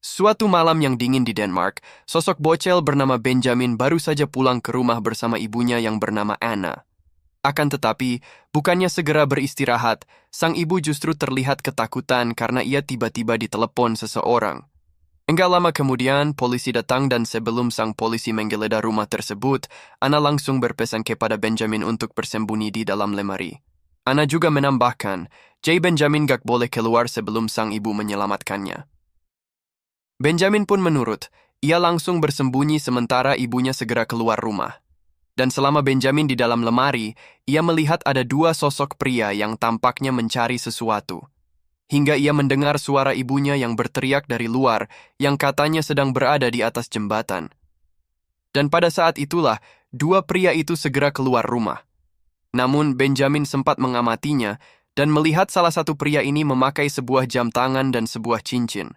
Suatu malam yang dingin di Denmark, sosok bocil bernama Benjamin baru saja pulang ke rumah bersama ibunya yang bernama Anna. Akan tetapi, bukannya segera beristirahat, sang ibu justru terlihat ketakutan karena ia tiba-tiba ditelepon seseorang. Enggak lama kemudian, polisi datang dan sebelum sang polisi menggeledah rumah tersebut, Anna langsung berpesan kepada Benjamin untuk bersembunyi di dalam lemari. Anna juga menambahkan, Benjamin gak boleh keluar sebelum sang ibu menyelamatkannya. Benjamin pun menurut, ia langsung bersembunyi sementara ibunya segera keluar rumah. Dan selama Benjamin di dalam lemari, ia melihat ada dua sosok pria yang tampaknya mencari sesuatu. Hingga ia mendengar suara ibunya yang berteriak dari luar, yang katanya sedang berada di atas jembatan. Dan pada saat itulah, dua pria itu segera keluar rumah. Namun Benjamin sempat mengamatinya, dan melihat salah satu pria ini memakai sebuah jam tangan dan sebuah cincin.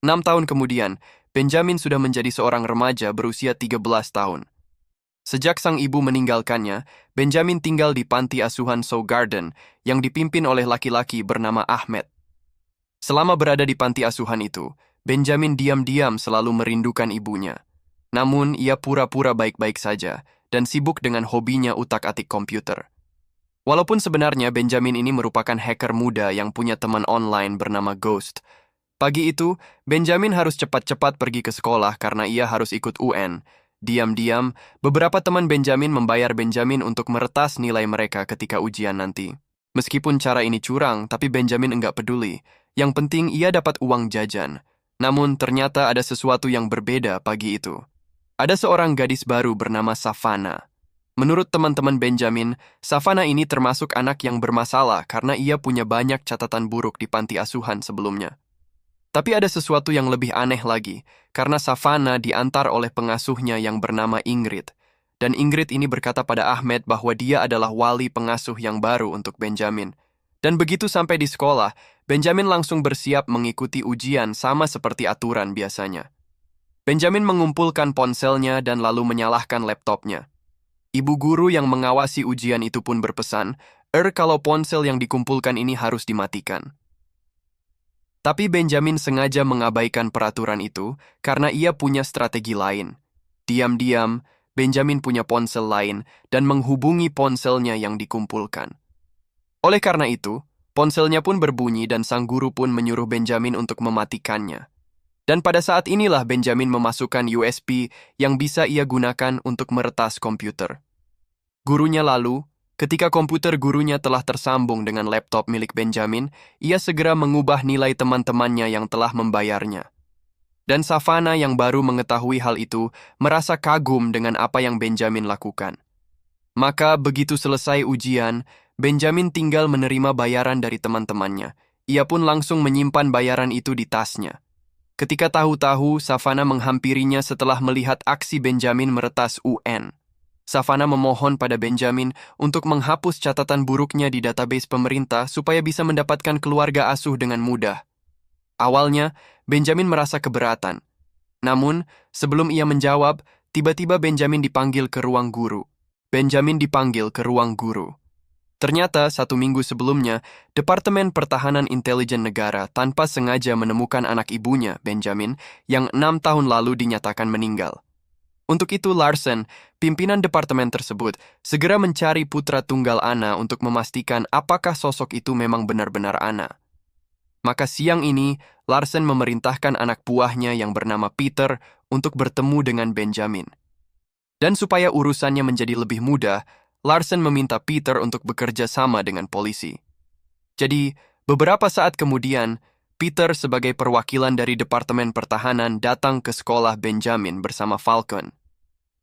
6 tahun kemudian, Benjamin sudah menjadi seorang remaja berusia 13 tahun. Sejak sang ibu meninggalkannya, Benjamin tinggal di panti asuhan Sow Garden yang dipimpin oleh laki-laki bernama Ahmed. Selama berada di panti asuhan itu, Benjamin diam-diam selalu merindukan ibunya. Namun, ia pura-pura baik-baik saja dan sibuk dengan hobinya utak-atik komputer. Walaupun sebenarnya Benjamin ini merupakan hacker muda yang punya teman online bernama Ghost. Pagi itu, Benjamin harus cepat-cepat pergi ke sekolah karena ia harus ikut UN. Diam-diam, beberapa teman Benjamin membayar Benjamin untuk meretas nilai mereka ketika ujian nanti. Meskipun cara ini curang, tapi Benjamin enggak peduli. Yang penting ia dapat uang jajan. Namun ternyata ada sesuatu yang berbeda pagi itu. Ada seorang gadis baru bernama Savannah. Menurut teman-teman Benjamin, Savannah ini termasuk anak yang bermasalah karena ia punya banyak catatan buruk di panti asuhan sebelumnya. Tapi ada sesuatu yang lebih aneh lagi, karena Savannah diantar oleh pengasuhnya yang bernama Ingrid. Dan Ingrid ini berkata pada Ahmed bahwa dia adalah wali pengasuh yang baru untuk Benjamin. Dan begitu sampai di sekolah, Benjamin langsung bersiap mengikuti ujian sama seperti aturan biasanya. Benjamin mengumpulkan ponselnya dan lalu menyalakan laptopnya. Ibu guru yang mengawasi ujian itu pun berpesan, kalau ponsel yang dikumpulkan ini harus dimatikan. Tapi Benjamin sengaja mengabaikan peraturan itu karena ia punya strategi lain. Diam-diam, Benjamin punya ponsel lain dan menghubungi ponselnya yang dikumpulkan. Oleh karena itu, ponselnya pun berbunyi dan sang guru pun menyuruh Benjamin untuk mematikannya. Dan pada saat inilah Benjamin memasukkan USB yang bisa ia gunakan untuk meretas komputer. Gurunya lalu, ketika komputer gurunya telah tersambung dengan laptop milik Benjamin, ia segera mengubah nilai teman-temannya yang telah membayarnya. Dan Savannah yang baru mengetahui hal itu merasa kagum dengan apa yang Benjamin lakukan. Maka begitu selesai ujian, Benjamin tinggal menerima bayaran dari teman-temannya. Ia pun langsung menyimpan bayaran itu di tasnya. Ketika tahu-tahu, Savannah menghampirinya setelah melihat aksi Benjamin meretas UN. Savannah memohon pada Benjamin untuk menghapus catatan buruknya di database pemerintah supaya bisa mendapatkan keluarga asuh dengan mudah. Awalnya, Benjamin merasa keberatan. Namun, sebelum ia menjawab, tiba-tiba Benjamin dipanggil ke ruang guru. Ternyata, 1 minggu sebelumnya, Departemen Pertahanan Intelijen Negara tanpa sengaja menemukan anak ibunya, Benjamin, yang 6 tahun lalu dinyatakan meninggal. Untuk itu Larsen, pimpinan departemen tersebut, segera mencari putra tunggal Anna untuk memastikan apakah sosok itu memang benar-benar Anna. Maka siang ini, Larsen memerintahkan anak buahnya yang bernama Peter untuk bertemu dengan Benjamin. Dan supaya urusannya menjadi lebih mudah, Larsen meminta Peter untuk bekerja sama dengan polisi. Jadi, beberapa saat kemudian, Peter sebagai perwakilan dari Departemen Pertahanan datang ke sekolah Benjamin bersama Falcon.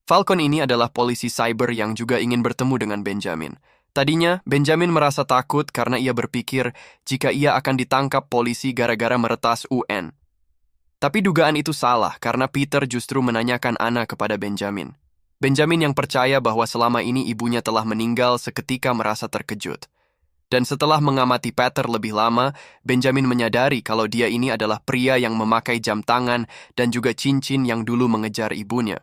Falcon ini adalah polisi cyber yang juga ingin bertemu dengan Benjamin. Tadinya, Benjamin merasa takut karena ia berpikir jika ia akan ditangkap polisi gara-gara meretas UN. Tapi dugaan itu salah karena Peter justru menanyakan Anna kepada Benjamin. Benjamin yang percaya bahwa selama ini ibunya telah meninggal seketika merasa terkejut. Dan setelah mengamati Peter lebih lama, Benjamin menyadari kalau dia ini adalah pria yang memakai jam tangan dan juga cincin yang dulu mengejar ibunya.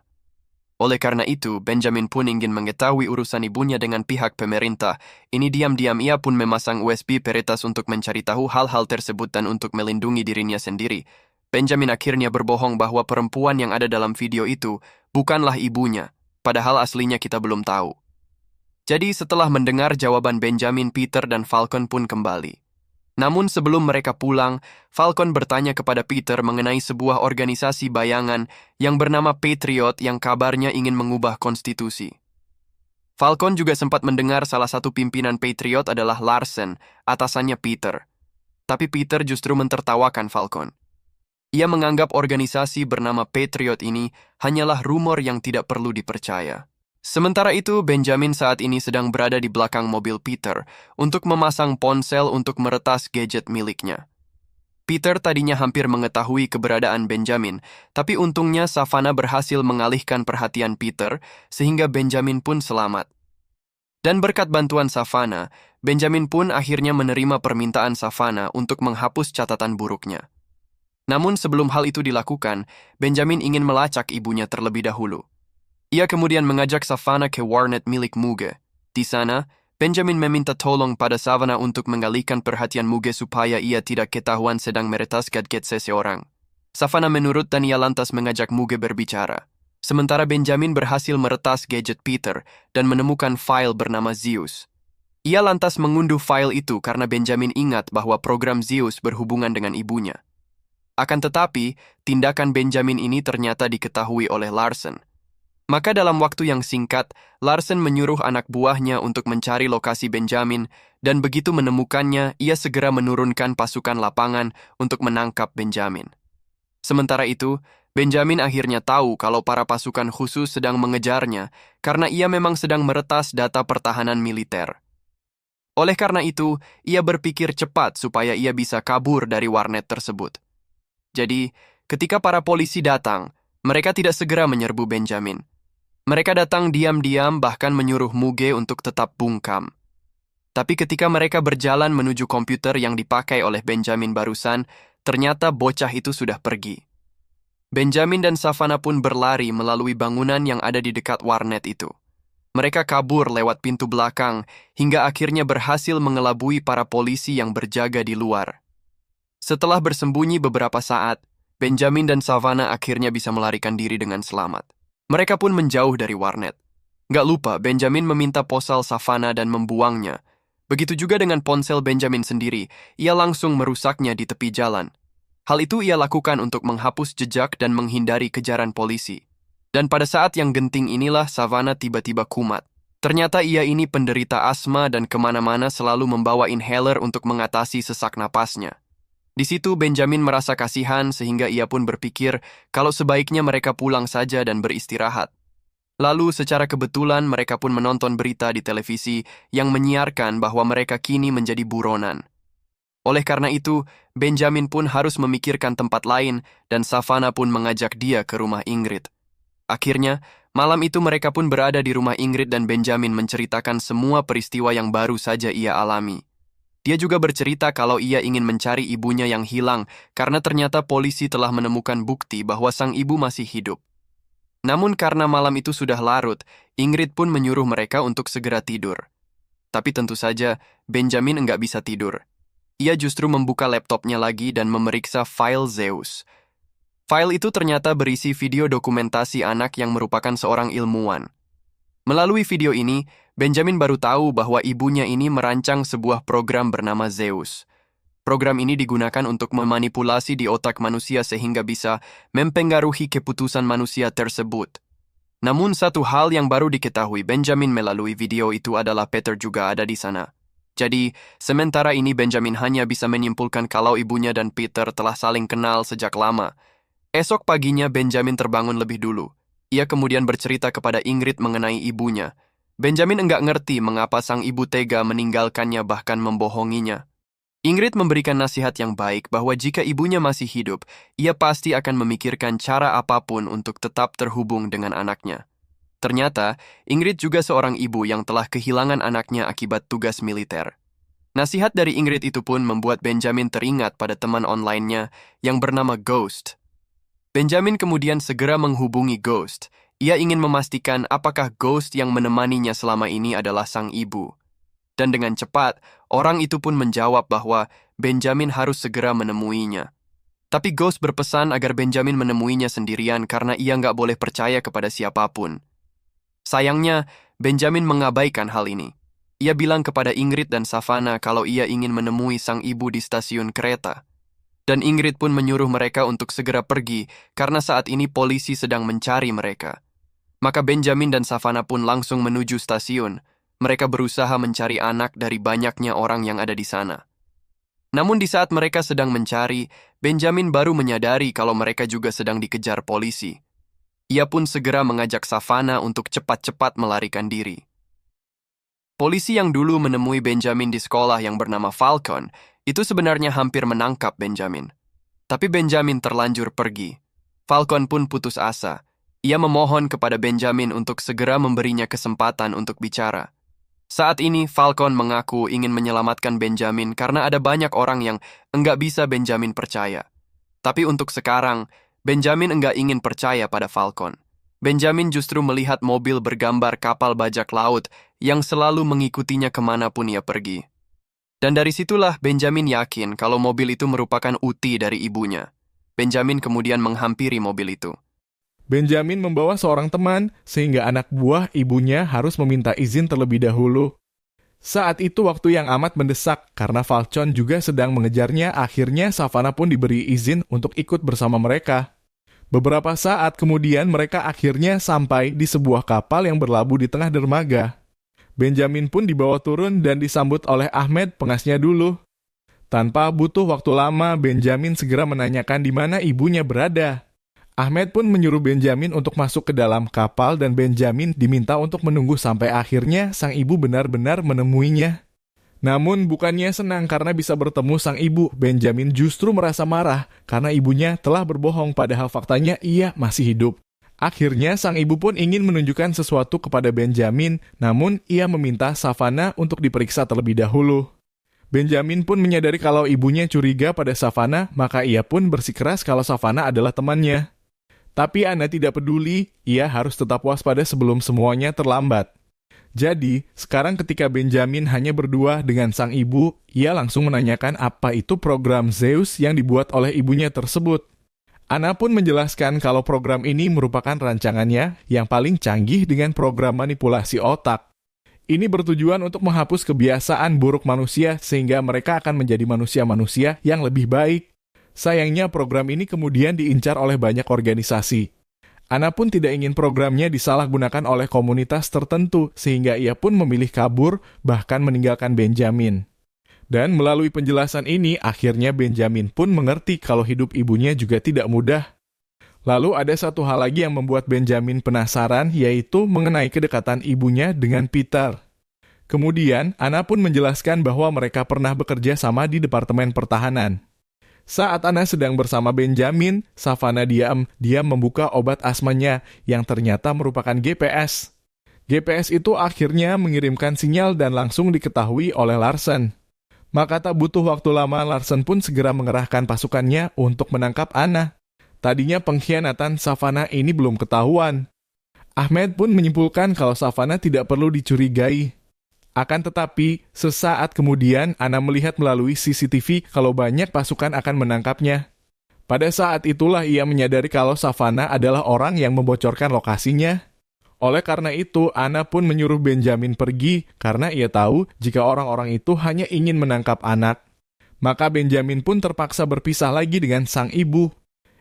Oleh karena itu, Benjamin pun ingin mengetahui urusan ibunya dengan pihak pemerintah. Ini diam-diam ia pun memasang USB Veritas untuk mencari tahu hal-hal tersebut dan untuk melindungi dirinya sendiri. Benjamin akhirnya berbohong bahwa perempuan yang ada dalam video itu bukanlah ibunya, padahal aslinya kita belum tahu. Jadi setelah mendengar jawaban Benjamin, Peter dan Falcon pun kembali. Namun sebelum mereka pulang, Falcon bertanya kepada Peter mengenai sebuah organisasi bayangan yang bernama Patriot yang kabarnya ingin mengubah konstitusi. Falcon juga sempat mendengar salah satu pimpinan Patriot adalah Larsen, atasannya Peter. Tapi Peter justru mentertawakan Falcon. Ia menganggap organisasi bernama Patriot ini hanyalah rumor yang tidak perlu dipercaya. Sementara itu, Benjamin saat ini sedang berada di belakang mobil Peter untuk memasang ponsel untuk meretas gadget miliknya. Peter tadinya hampir mengetahui keberadaan Benjamin, tapi untungnya Savannah berhasil mengalihkan perhatian Peter sehingga Benjamin pun selamat. Dan berkat bantuan Savannah, Benjamin pun akhirnya menerima permintaan Savannah untuk menghapus catatan buruknya. Namun sebelum hal itu dilakukan, Benjamin ingin melacak ibunya terlebih dahulu. Ia kemudian mengajak Savannah ke warnet milik Muge. Di sana, Benjamin meminta tolong pada Savannah untuk mengalihkan perhatian Muge supaya ia tidak ketahuan sedang meretas gadget seseorang. Savannah menurut dan ia lantas mengajak Muge berbicara. Sementara Benjamin berhasil meretas gadget Peter dan menemukan file bernama Zeus. Ia lantas mengunduh file itu karena Benjamin ingat bahwa program Zeus berhubungan dengan ibunya. Akan tetapi, tindakan Benjamin ini ternyata diketahui oleh Larsen. Maka dalam waktu yang singkat, Larsen menyuruh anak buahnya untuk mencari lokasi Benjamin, dan begitu menemukannya, ia segera menurunkan pasukan lapangan untuk menangkap Benjamin. Sementara itu, Benjamin akhirnya tahu kalau para pasukan khusus sedang mengejarnya karena ia memang sedang meretas data pertahanan militer. Oleh karena itu, ia berpikir cepat supaya ia bisa kabur dari warnet tersebut. Jadi, ketika para polisi datang, mereka tidak segera menyerbu Benjamin. Mereka datang diam-diam bahkan menyuruh Muge untuk tetap bungkam. Tapi ketika mereka berjalan menuju komputer yang dipakai oleh Benjamin barusan, ternyata bocah itu sudah pergi. Benjamin dan Savannah pun berlari melalui bangunan yang ada di dekat warnet itu. Mereka kabur lewat pintu belakang hingga akhirnya berhasil mengelabui para polisi yang berjaga di luar. Setelah bersembunyi beberapa saat, Benjamin dan Savannah akhirnya bisa melarikan diri dengan selamat. Mereka pun menjauh dari warnet. Gak lupa, Benjamin meminta ponsel Savannah dan membuangnya. Begitu juga dengan ponsel Benjamin sendiri, ia langsung merusaknya di tepi jalan. Hal itu ia lakukan untuk menghapus jejak dan menghindari kejaran polisi. Dan pada saat yang genting inilah Savannah tiba-tiba kumat. Ternyata ia ini penderita asma dan kemana-mana selalu membawa inhaler untuk mengatasi sesak napasnya. Di situ Benjamin merasa kasihan sehingga ia pun berpikir kalau sebaiknya mereka pulang saja dan beristirahat. Lalu secara kebetulan mereka pun menonton berita di televisi yang menyiarkan bahwa mereka kini menjadi buronan. Oleh karena itu, Benjamin pun harus memikirkan tempat lain dan Savannah pun mengajak dia ke rumah Ingrid. Akhirnya, malam itu mereka pun berada di rumah Ingrid dan Benjamin menceritakan semua peristiwa yang baru saja ia alami. Dia juga bercerita kalau ia ingin mencari ibunya yang hilang karena ternyata polisi telah menemukan bukti bahwa sang ibu masih hidup. Namun karena malam itu sudah larut, Ingrid pun menyuruh mereka untuk segera tidur. Tapi tentu saja, Benjamin enggak bisa tidur. Ia justru membuka laptopnya lagi dan memeriksa file Zeus. File itu ternyata berisi video dokumentasi anak yang merupakan seorang ilmuwan. Melalui video ini, Benjamin baru tahu bahwa ibunya ini merancang sebuah program bernama Zeus. Program ini digunakan untuk memanipulasi di otak manusia sehingga bisa mempengaruhi keputusan manusia tersebut. Namun satu hal yang baru diketahui Benjamin melalui video itu adalah Peter juga ada di sana. Jadi, sementara ini Benjamin hanya bisa menyimpulkan kalau ibunya dan Peter telah saling kenal sejak lama. Esok paginya Benjamin terbangun lebih dulu. Ia kemudian bercerita kepada Ingrid mengenai ibunya. Benjamin enggak ngerti mengapa sang ibu tega meninggalkannya bahkan membohonginya. Ingrid memberikan nasihat yang baik bahwa jika ibunya masih hidup, ia pasti akan memikirkan cara apapun untuk tetap terhubung dengan anaknya. Ternyata, Ingrid juga seorang ibu yang telah kehilangan anaknya akibat tugas militer. Nasihat dari Ingrid itu pun membuat Benjamin teringat pada teman online-nya yang bernama Ghost. Benjamin kemudian segera menghubungi Ghost. Ia ingin memastikan apakah Ghost yang menemaninya selama ini adalah sang ibu. Dan dengan cepat, orang itu pun menjawab bahwa Benjamin harus segera menemuinya. Tapi Ghost berpesan agar Benjamin menemuinya sendirian karena ia nggak boleh percaya kepada siapapun. Sayangnya, Benjamin mengabaikan hal ini. Ia bilang kepada Ingrid dan Savannah kalau ia ingin menemui sang ibu di stasiun kereta. Dan Ingrid pun menyuruh mereka untuk segera pergi karena saat ini polisi sedang mencari mereka. Maka Benjamin dan Savannah pun langsung menuju stasiun. Mereka berusaha mencari anak dari banyaknya orang yang ada di sana. Namun di saat mereka sedang mencari, Benjamin baru menyadari kalau mereka juga sedang dikejar polisi. Ia pun segera mengajak Savannah untuk cepat-cepat melarikan diri. Polisi yang dulu menemui Benjamin di sekolah yang bernama Falcon, itu sebenarnya hampir menangkap Benjamin. Tapi Benjamin terlanjur pergi. Falcon pun putus asa. Ia memohon kepada Benjamin untuk segera memberinya kesempatan untuk bicara. Saat ini, Falcon mengaku ingin menyelamatkan Benjamin karena ada banyak orang yang enggak bisa Benjamin percaya. Tapi untuk sekarang, Benjamin enggak ingin percaya pada Falcon. Benjamin justru melihat mobil bergambar kapal bajak laut yang selalu mengikutinya kemanapun ia pergi. Dan dari situlah Benjamin yakin kalau mobil itu merupakan uti dari ibunya. Benjamin kemudian menghampiri mobil itu. Benjamin membawa seorang teman, sehingga anak buah ibunya harus meminta izin terlebih dahulu. Saat itu waktu yang amat mendesak, karena Falcon juga sedang mengejarnya, akhirnya Savannah pun diberi izin untuk ikut bersama mereka. Beberapa saat kemudian mereka akhirnya sampai di sebuah kapal yang berlabuh di tengah dermaga. Benjamin pun dibawa turun dan disambut oleh Ahmed, pengasnya dulu. Tanpa butuh waktu lama, Benjamin segera menanyakan di mana ibunya berada. Ahmed pun menyuruh Benjamin untuk masuk ke dalam kapal dan Benjamin diminta untuk menunggu sampai akhirnya sang ibu benar-benar menemuinya. Namun bukannya senang karena bisa bertemu sang ibu, Benjamin justru merasa marah karena ibunya telah berbohong padahal faktanya ia masih hidup. Akhirnya sang ibu pun ingin menunjukkan sesuatu kepada Benjamin, namun ia meminta Savannah untuk diperiksa terlebih dahulu. Benjamin pun menyadari kalau ibunya curiga pada Savannah, maka ia pun bersikeras kalau Savannah adalah temannya. Tapi Anna tidak peduli, ia harus tetap waspada sebelum semuanya terlambat. Jadi, sekarang ketika Benjamin hanya berdua dengan sang ibu, ia langsung menanyakan apa itu program Zeus yang dibuat oleh ibunya tersebut. Anna pun menjelaskan kalau program ini merupakan rancangannya yang paling canggih dengan program manipulasi otak. Ini bertujuan untuk menghapus kebiasaan buruk manusia sehingga mereka akan menjadi manusia-manusia yang lebih baik. Sayangnya program ini kemudian diincar oleh banyak organisasi. Anna pun tidak ingin programnya disalahgunakan oleh komunitas tertentu, sehingga ia pun memilih kabur, bahkan meninggalkan Benjamin. Dan melalui penjelasan ini, akhirnya Benjamin pun mengerti kalau hidup ibunya juga tidak mudah. Lalu ada satu hal lagi yang membuat Benjamin penasaran, yaitu mengenai kedekatan ibunya dengan Peter. Kemudian, Anna pun menjelaskan bahwa mereka pernah bekerja sama di Departemen Pertahanan. Saat Anna sedang bersama Benjamin, Savannah diam membuka obat asmanya yang ternyata merupakan GPS. GPS itu akhirnya mengirimkan sinyal dan langsung diketahui oleh Larsen. Maka tak butuh waktu lama, Larsen pun segera mengerahkan pasukannya untuk menangkap Anna. Tadinya pengkhianatan Savannah ini belum ketahuan. Ahmed pun menyimpulkan kalau Savannah tidak perlu dicurigai. Akan tetapi, sesaat kemudian Anna melihat melalui CCTV kalau banyak pasukan akan menangkapnya. Pada saat itulah ia menyadari kalau Savannah adalah orang yang membocorkan lokasinya. Oleh karena itu, Anna pun menyuruh Benjamin pergi karena ia tahu jika orang-orang itu hanya ingin menangkap anak. Maka Benjamin pun terpaksa berpisah lagi dengan sang ibu.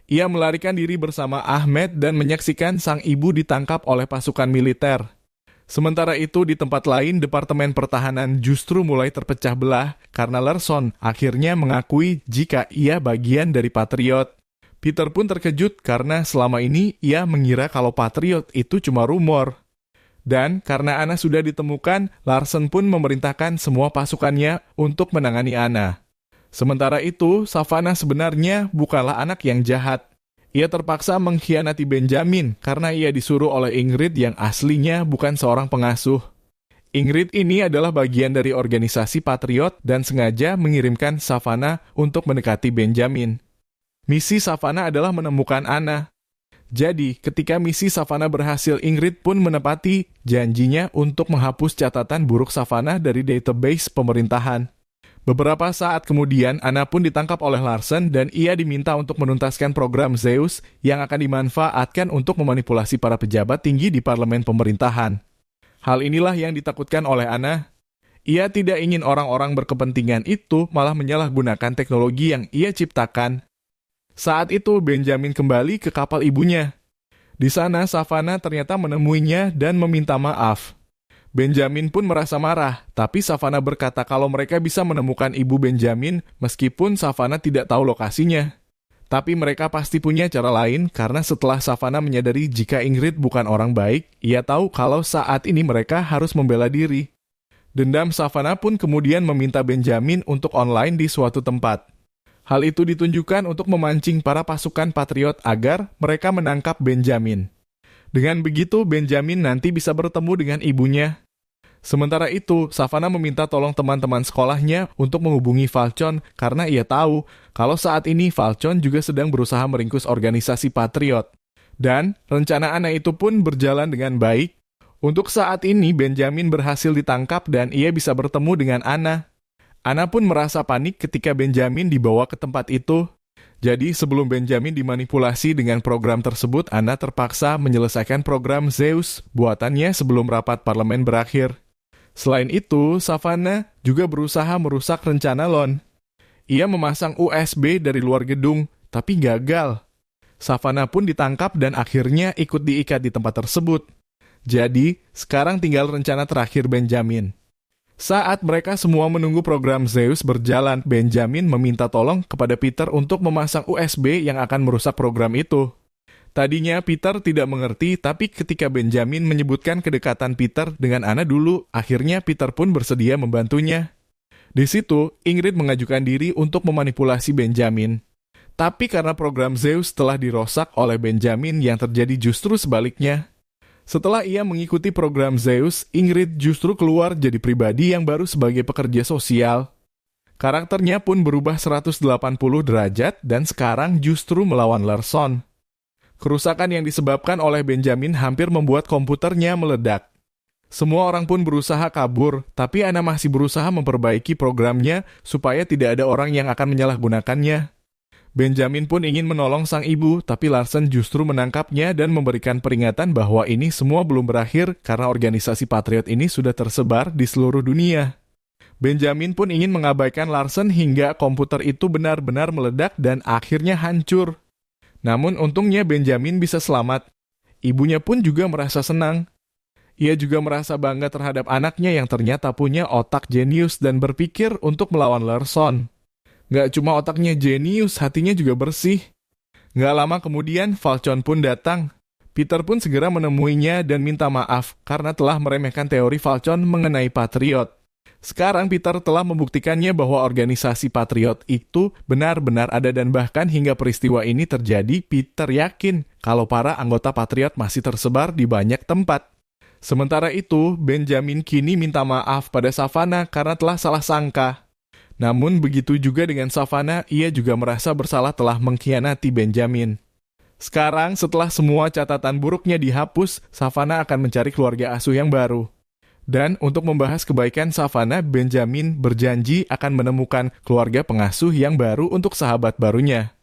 Ia melarikan diri bersama Ahmed dan menyaksikan sang ibu ditangkap oleh pasukan militer. Sementara itu di tempat lain, Departemen Pertahanan justru mulai terpecah belah karena Larsen akhirnya mengakui jika ia bagian dari Patriot. Peter pun terkejut karena selama ini ia mengira kalau Patriot itu cuma rumor. Dan karena Anna sudah ditemukan, Larsen pun memerintahkan semua pasukannya untuk menangani Anna. Sementara itu, Savannah sebenarnya bukanlah anak yang jahat. Ia terpaksa mengkhianati Benjamin karena ia disuruh oleh Ingrid yang aslinya bukan seorang pengasuh. Ingrid ini adalah bagian dari organisasi Patriot dan sengaja mengirimkan Savannah untuk mendekati Benjamin. Misi Savannah adalah menemukan Anna. Jadi, ketika misi Savannah berhasil, Ingrid pun menepati janjinya untuk menghapus catatan buruk Savannah dari database pemerintahan. Beberapa saat kemudian, Anna pun ditangkap oleh Larsen dan ia diminta untuk menuntaskan program Zeus yang akan dimanfaatkan untuk memanipulasi para pejabat tinggi di parlemen pemerintahan. Hal inilah yang ditakutkan oleh Anna. Ia tidak ingin orang-orang berkepentingan itu malah menyalahgunakan teknologi yang ia ciptakan. Saat itu Benjamin kembali ke kapal ibunya. Di sana Savannah ternyata menemuinya dan meminta maaf. Benjamin pun merasa marah, tapi Savannah berkata kalau mereka bisa menemukan ibu Benjamin meskipun Savannah tidak tahu lokasinya. Tapi mereka pasti punya cara lain karena setelah Savannah menyadari jika Ingrid bukan orang baik, ia tahu kalau saat ini mereka harus membela diri. Dendam Savannah pun kemudian meminta Benjamin untuk online di suatu tempat. Hal itu ditunjukkan untuk memancing para pasukan patriot agar mereka menangkap Benjamin. Dengan begitu, Benjamin nanti bisa bertemu dengan ibunya. Sementara itu, Savannah meminta tolong teman-teman sekolahnya untuk menghubungi Falcon karena ia tahu kalau saat ini Falcon juga sedang berusaha meringkus organisasi Patriot. Dan rencana Anna itu pun berjalan dengan baik. Untuk saat ini, Benjamin berhasil ditangkap dan ia bisa bertemu dengan Anna. Anna pun merasa panik ketika Benjamin dibawa ke tempat itu. Jadi sebelum Benjamin dimanipulasi dengan program tersebut, Anna terpaksa menyelesaikan program Zeus buatannya sebelum rapat parlemen berakhir. Selain itu, Savannah juga berusaha merusak rencana Lon. Ia memasang USB dari luar gedung, tapi gagal. Savannah pun ditangkap dan akhirnya ikut diikat di tempat tersebut. Jadi, sekarang tinggal rencana terakhir Benjamin. Saat mereka semua menunggu program Zeus berjalan, Benjamin meminta tolong kepada Peter untuk memasang USB yang akan merusak program itu. Tadinya Peter tidak mengerti, tapi ketika Benjamin menyebutkan kedekatan Peter dengan Anna dulu, akhirnya Peter pun bersedia membantunya. Di situ, Ingrid mengajukan diri untuk memanipulasi Benjamin. Tapi karena program Zeus telah dirosak oleh Benjamin, yang terjadi justru sebaliknya. Setelah ia mengikuti program Zeus, Ingrid justru keluar jadi pribadi yang baru sebagai pekerja sosial. Karakternya pun berubah 180 derajat dan sekarang justru melawan Larson. Kerusakan yang disebabkan oleh Benjamin hampir membuat komputernya meledak. Semua orang pun berusaha kabur, tapi Anna masih berusaha memperbaiki programnya supaya tidak ada orang yang akan menyalahgunakannya. Benjamin pun ingin menolong sang ibu, tapi Larsen justru menangkapnya dan memberikan peringatan bahwa ini semua belum berakhir karena organisasi Patriot ini sudah tersebar di seluruh dunia. Benjamin pun ingin mengabaikan Larsen hingga komputer itu benar-benar meledak dan akhirnya hancur. Namun untungnya Benjamin bisa selamat. Ibunya pun juga merasa senang. Ia juga merasa bangga terhadap anaknya yang ternyata punya otak jenius dan berpikir untuk melawan Larson. Gak cuma otaknya jenius, hatinya juga bersih. Gak lama kemudian, Falcon pun datang. Peter pun segera menemuinya dan minta maaf karena telah meremehkan teori Falcon mengenai Patriot. Sekarang Peter telah membuktikannya bahwa organisasi Patriot itu benar-benar ada dan bahkan hingga peristiwa ini terjadi, Peter yakin kalau para anggota Patriot masih tersebar di banyak tempat. Sementara itu, Benjamin kini minta maaf pada Savannah karena telah salah sangka. Namun begitu juga dengan Savannah, ia juga merasa bersalah telah mengkhianati Benjamin. Sekarang setelah semua catatan buruknya dihapus, Savannah akan mencari keluarga asuh yang baru. Dan untuk membahas kebaikan Savannah, Benjamin berjanji akan menemukan keluarga pengasuh yang baru untuk sahabat barunya.